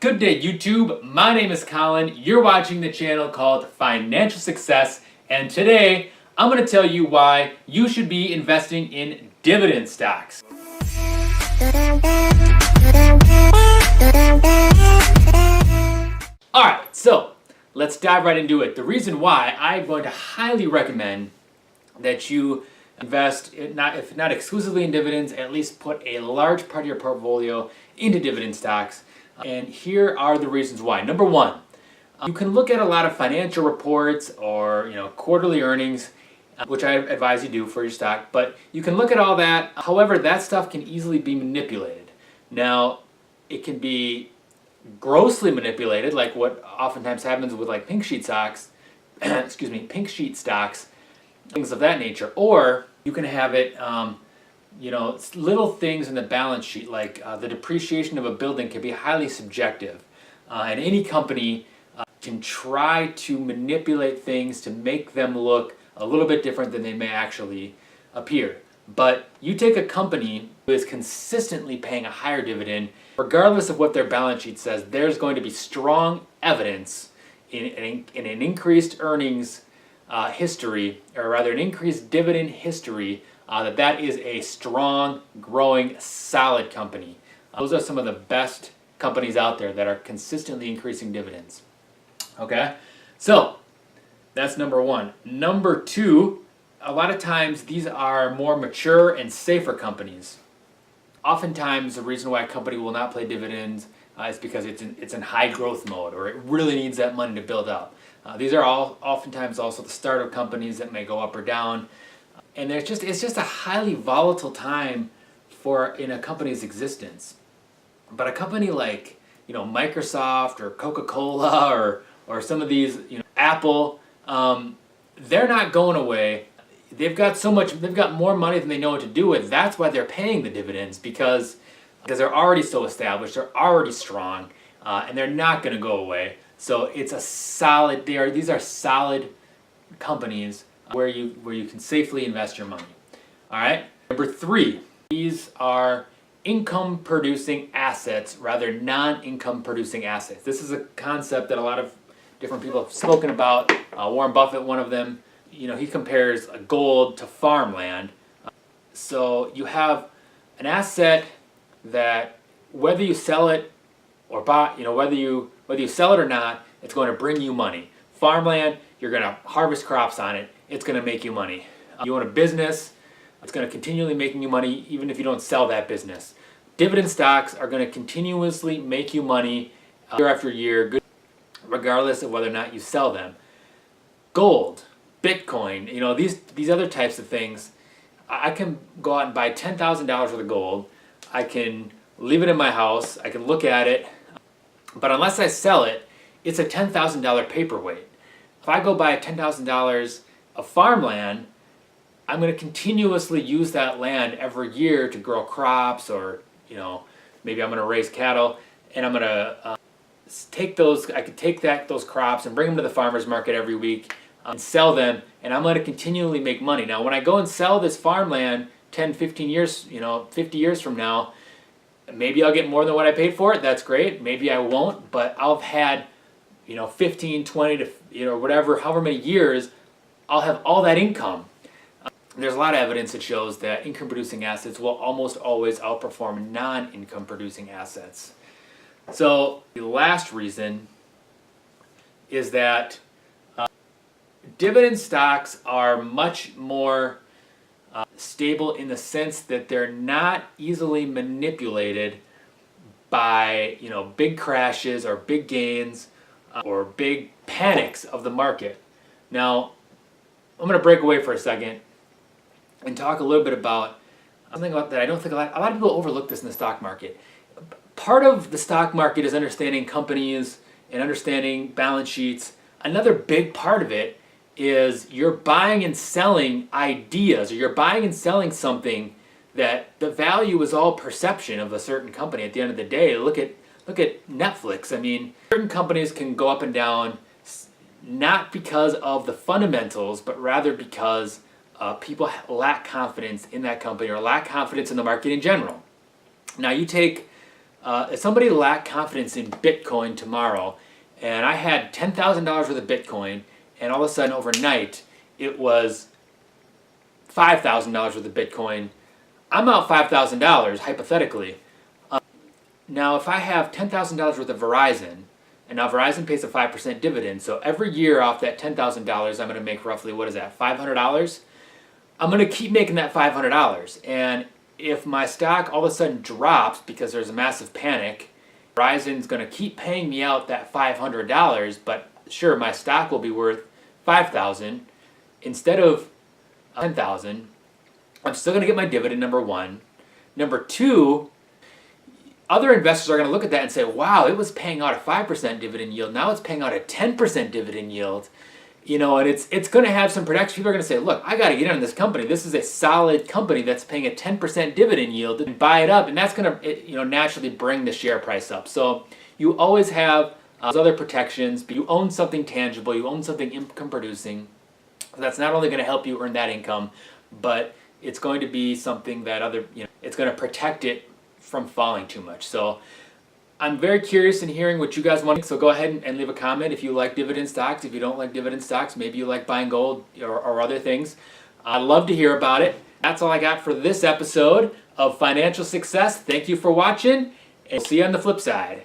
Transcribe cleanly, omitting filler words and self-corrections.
Good day, YouTube. My name is Colin. You're watching the channel called Financial Success, and today I'm going to tell you why you should be investing in dividend stocks. Alright, so let's dive right into it. The reason why I'm going to highly recommend that you invest, if not exclusively in dividends, at least put a large part of your portfolio into dividend stocks. And here are the reasons why. Number one, you can look at a lot of financial reports or quarterly earnings, which I advise you do for your stock, but you can look at all that. However, that stuff can easily be manipulated. Now, it can be grossly manipulated, like what oftentimes happens with like pink sheet stocks, pink sheet stocks, things of that nature. Or you can have it, little things in the balance sheet, like the depreciation of a building can be highly subjective. And any company can try to manipulate things to make them look a little bit different than they may actually appear. But you take a company who is consistently paying a higher dividend, regardless of what their balance sheet says, there's going to be strong evidence in an increased earnings history, or rather an increased dividend history, that is a strong, growing, solid company. Those are some of the best companies out there that are consistently increasing dividends. Okay, so that's number one. Number two, a lot of times these are more mature and safer companies. Oftentimes the reason why a company will not pay dividends is because it's in high growth mode, or it really needs that money to build up. These are oftentimes also the startup companies that may go up or down. And it's just a highly volatile time in a company's existence. But a company like Microsoft or Coca-Cola or some of these Apple, they're not going away. They've got more money than they know what to do with. That's why they're paying the dividends, because they're already so established, they're already strong, and they're not going to go away. So it's a solid. These are solid companies where you can safely invest your money. All right. Number three, these are income producing assets, rather non-income producing assets. This is a concept that a lot of different people have spoken about. Warren Buffett, one of them, he compares gold to farmland. So you have an asset that whether you sell it or buy, whether you sell it or not, it's going to bring you money. Farmland, you're going to harvest crops on it. It's going to make you money. You own a business, it's going to continually making you money even if you don't sell that business. Dividend stocks are going to continuously make you money year after year, regardless of whether or not you sell them. Gold, Bitcoin, these other types of things, I can go out and buy $10,000 worth of gold. I can leave it in my house. I can look at it. But unless I sell it, it's a $10,000 paperweight. If I go buy $10,000 of farmland, I'm going to continuously use that land every year to grow crops, or maybe I'm going to raise cattle, and I'm going to take those crops and bring them to the farmer's market every week and sell them, and I'm going to continually make money. Now when I go and sell this farmland 10, 15 years, 50 years from now, maybe I'll get more than what I paid for it. That's great. Maybe I won't, but I'll have had 15, 20 to whatever, however many years, I'll have all that income. There's a lot of evidence that shows that income producing assets will almost always outperform non-income producing assets. So the last reason is that dividend stocks are much more stable in the sense that they're not easily manipulated by big crashes or big gains or big panics of the market. Now, I'm going to break away for a second and talk a little bit about something about that I don't think a lot of people overlook this in the stock market. Part of the stock market is understanding companies and understanding balance sheets. Another big part of it is you're buying and selling ideas, or you're buying and selling something that the value is all perception of a certain company. At the end of the day, look at Netflix. I mean, certain companies can go up and down not because of the fundamentals, but rather because people lack confidence in that company or lack confidence in the market in general. Now you take if somebody lacked confidence in Bitcoin tomorrow, and I had $10,000 worth of Bitcoin, and all of a sudden overnight it was $5,000 worth of Bitcoin, I'm out $5,000 hypothetically. Now, if I have $10,000 worth of Verizon, and now Verizon pays a 5% dividend, so every year off that $10,000, I'm going to make roughly, what is that, $500? I'm going to keep making that $500. And if my stock all of a sudden drops because there's a massive panic, Verizon's going to keep paying me out that $500, but sure, my stock will be worth $5,000 instead of $10,000. I'm still going to get my dividend, number one. Number two, other investors are going to look at that and say, wow, it was paying out a 5% dividend yield. Now it's paying out a 10% dividend yield. You know, and it's going to have some protection. People are going to say, look, I got to get in on this company. This is a solid company that's paying a 10% dividend yield, and buy it up. And that's going to, naturally bring the share price up. So you always have those other protections, but you own something tangible. You own something income producing. That's not only going to help you earn that income, but it's going to be something that it's going to protect it from falling too much. So I'm very curious in hearing what you guys want. So go ahead and leave a comment if you like dividend stocks. If you don't like dividend stocks, maybe you like buying gold or other things. I'd love to hear about it. That's all I got for this episode of Financial Success. Thank you for watching, and see you on the flip side.